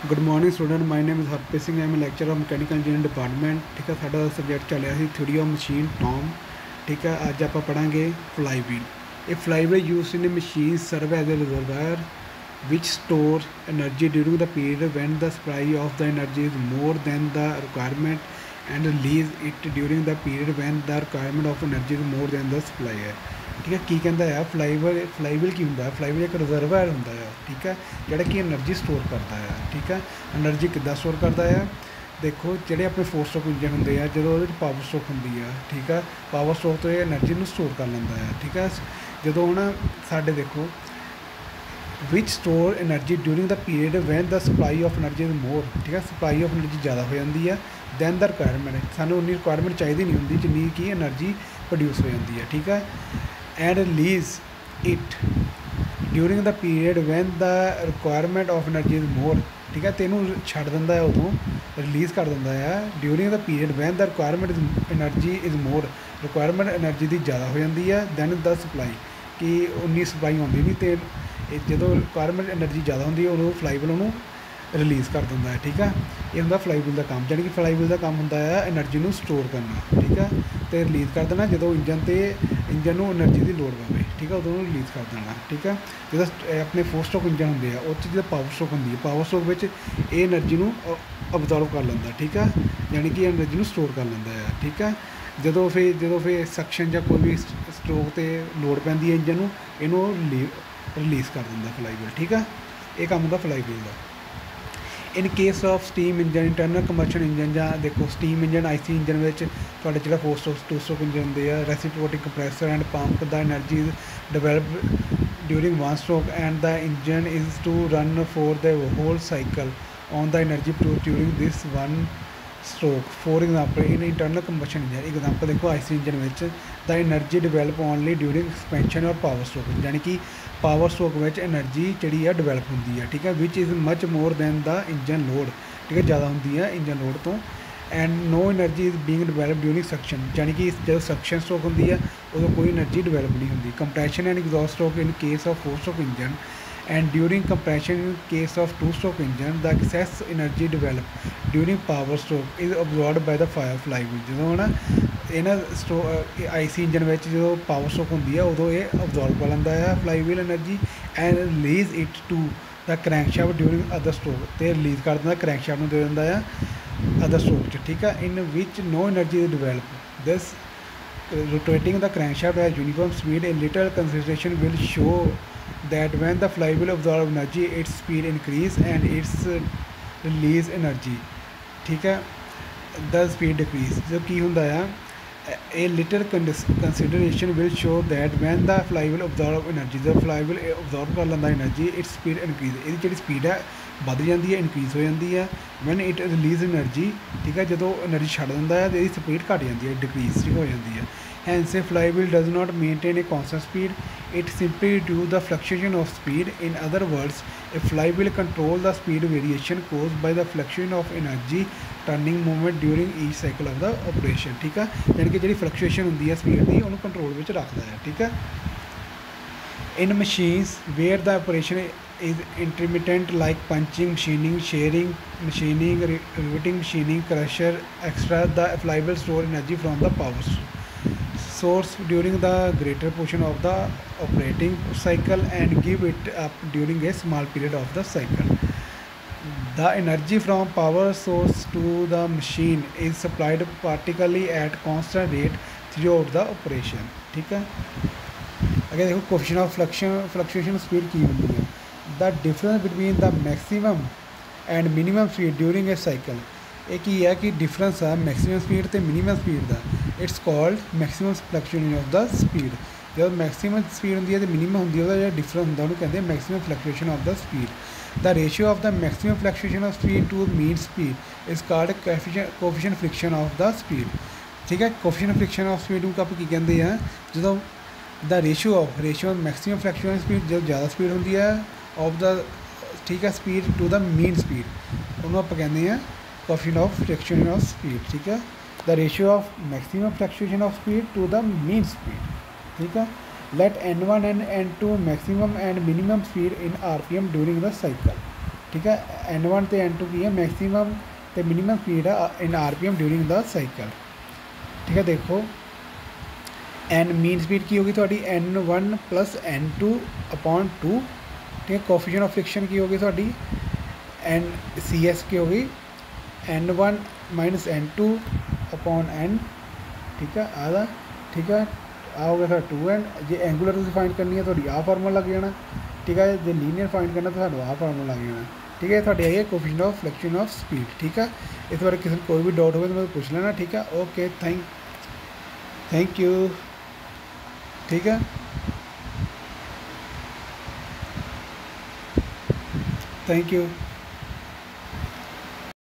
Good morning student, my name is Harpreet Singh. I am lecture of mechanical engineering department. ठीक है, साडा subject चल रहा सी थ्योरी ऑफ मशीन टॉम। ठीक है, अज आप पढ़ांगे फ्लाई व्हील। ये flywheel use in machine serve as a reservoir which store energy during the period when the supply of the energy is more than the requirement and release it during the period when the requirement of energy is more than the supply है। ठीक है, की कहता है flywheel की होंगे। Flywheel एक reservoir होंगे। ठीक है, जोड़ा कि एनर्जी स्टोर करता है। ठीक है, एनर्जी कि स्टोर करता है। देखो जोड़े अपने 4 स्ट्रोक इंजन होंगे जो पावर स्ट्रोक होंगी है। ठीक है, पावर स्ट्रोक तो एनर्जी में स्टोर कर लेंदा है। ठीक है, जो हूँ साढ़े देखो विच store energy during the period when the supply of energy is मोर। ठीक है, सप्लाई ऑफ एनर्जी ज़्यादा हो जाती है दैन द रिक्वायरमेंट। सानू उन्नी रिक्वायरमेंट चाहिए नहीं होंगी जिन्नी की एनर्जी प्रोड्यूस हो जाती है। ठीक है, and release it during the period when the requirement of energy is मोर। ठीक है, तेनों छड्ड दिंदा है, उदों रिलीज़ कर दिंदा है during the period when the requirement is energy is more. Requirement energy की ज़्यादा हो जाती है दैन द सप्लाई, कि उन्नी सप्लाई आती नहीं। तो जो रिक्वायरमेंट एनर्जी ज़्यादा होंगी है उदों फ्लाईव्हील उन्होंने रिलीज़ कर दिंदा है। ठीक है, ये होंदा फ्लाईव्हील का काम। जानी कि फ्लाईव्हील का काम होंदा है एनर्जी को स्टोर करना। ठीक है, तो रिलीज़ कर देना जो इंजन में एनर्जी की लोड़ पवे। ठीक है, उदों रिलीज़ कर देना। ठीक है, जो अपने 4 स्ट्रोक इंजन होंगे उस जो पावर स्ट्रोक होंगी है, पावर स्ट्रोक में ये एनर्जी को अबजॉर्व कर लेंदा। ठीक है, यानी कि एनर्जी को स्टोर कर लेंदा है। ठीक है, जो फिर सक्शन या कोई भी स्ट्रोक से लोड़ पैंदी है इंजन को, इनू रिलीज़ कर देंदा फ्लाईव्हील। ठीक है, ये काम होंदा फ्लाईव्हील का। इन case of steam engine internal combustion engine या देखो स्टीम इंजन IC इंजन में जो 4 स्ट्रोक 2 स्ट्रोक इंजन होंगे है, reciprocating compressor and pump the energy is develop during 1 stroke and the engine is to run for the whole cycle on the energy produce during this 1 stroke. For example in internal combustion engine example देखो IC engine में the energy develop only during expansion और power stroke. यानी कि power stroke में energy जी है develop होंगी है। ठीक है, which is much more than the engine load. ठीक है, ज़्यादा होंगी है इंजन लोड तो। And no energy is being develop during suction. यानी कि जो सक्शन स्ट्रोक होंगी है उदों कोई एनर्जी डिवेलप नहीं होंगी। Compression and exhaust stroke in case of 4 stroke engine and during compression in case of 2 stroke engine the excess energy developed during power stroke is absorbed by the flywheel। जो ना ये ना IC engine में जो power stroke होंगी है उदों ये absorb कर लेंदा है flywheel energy and release it to the crankshaft during other stroke. तो रिलीज़ कर देंदा क्रैंकशाफ्ट में दे दिंदा है अदर स्ट्रोक। ठीक है, in which no energy is develop this rotating the crankshaft at uniform speed a little consideration will show that when the flywheel absorbs energy its speed increase and its release energy। ठीक है, the speed decrease। जो की होंदा है a little consideration will show that when the flywheel absorb energy जब flywheel absorb कर लेंदा energy its speed increase इसकी जी स्पीड है बढ़ जाती है इनक्रीज हो जाती है। when it release energy. ठीक है, जो एनर्जी छड्ड दिंदा है तो इसकी स्पीड घट जाती है डिक्रीज हो जाती है। hence a flywheel does not maintain a constant speed, it simply reduces the fluctuation of speed। in other words a flywheel controls the speed variation caused by the fluctuation of energy turning movement during each cycle of the operation। ठीक है, यानी कि जी fluctuation होंगी है speed की उन्होंने control में रखता है। ठीक है, in machines where the operation is intermittent like punching machining shearing machining riveting machining crusher etc the flywheel store energy from the power source during the greater portion of the operating cycle and give it up during a small period of the cycle। the energy from power source to the machine is supplied particularly at constant rate throughout the operation। ठीक है, अगर देखो coefficient of fluctuation speed की होंगी है the difference between the maximum and minimum speed during a cycle. एक ही है कि डिफरेंस है मैक्सिमम स्पीड तो मिनिमम स्पीड का। It's called maximum fluctuation of the speed. जब मैक्सिमम स्पीड होंगी है तो मिनिमम होंगी है जो डिफरेंस होंगे उन्होंने कहते हैं maximum fluctuation of the speed. The ratio of the maximum fluctuation of speed to mean speed is called coefficient friction of the speed. ठीक है, कोफिशिएंट फ्रिक्शन ऑफ स्पीड को आप की कहते हैं जो the ratio maximum fluctuation speed जब ज़्यादा स्पीड होंगी है ऑफ द ठीक है speed to the mean speed उन्होंने आप कहते हैं coefficient of fluctuation of speed. ठीक है, the ratio of maximum fluctuation of speed to the mean speed. ठीक है, let n1 and n2 maximum and minimum speed in RPM during the cycle। ठीक है। N1 ਤੇ N2 ਕੀ ਹੈ, maximum ਤੇ minimum speed ਆ ਇਨ RPM ਡਿਊਰਿੰਗ ਦਾ cycle. ठीक है। देखो एन मीन स्पीड की होगी थोड़ी N1 प्लस N2 अपॉन 2। ठीक है। कोफिशिएंट ऑफ फ्रिक्शन की होगी थोड़ी CS की होगी N1 minus N2 upon N। ठीक है। आधा ठीक है आ हो गया था 2N। जे एंगूलर तुम फाइंड करनी है थोड़ी आ फार्मूला लग जाना। ठीक है। जो लीनियर फाइंड करना तो सानू आ फार्मूला लग जाना। ठीक है। थोड़ी आई है coefficient of friction of speed. ठीक है। इस बारे किसी कोई भी डाउट हो तो मैं पूछ लेना। ठीक है। Okay thank you. ठीक है। Thank you.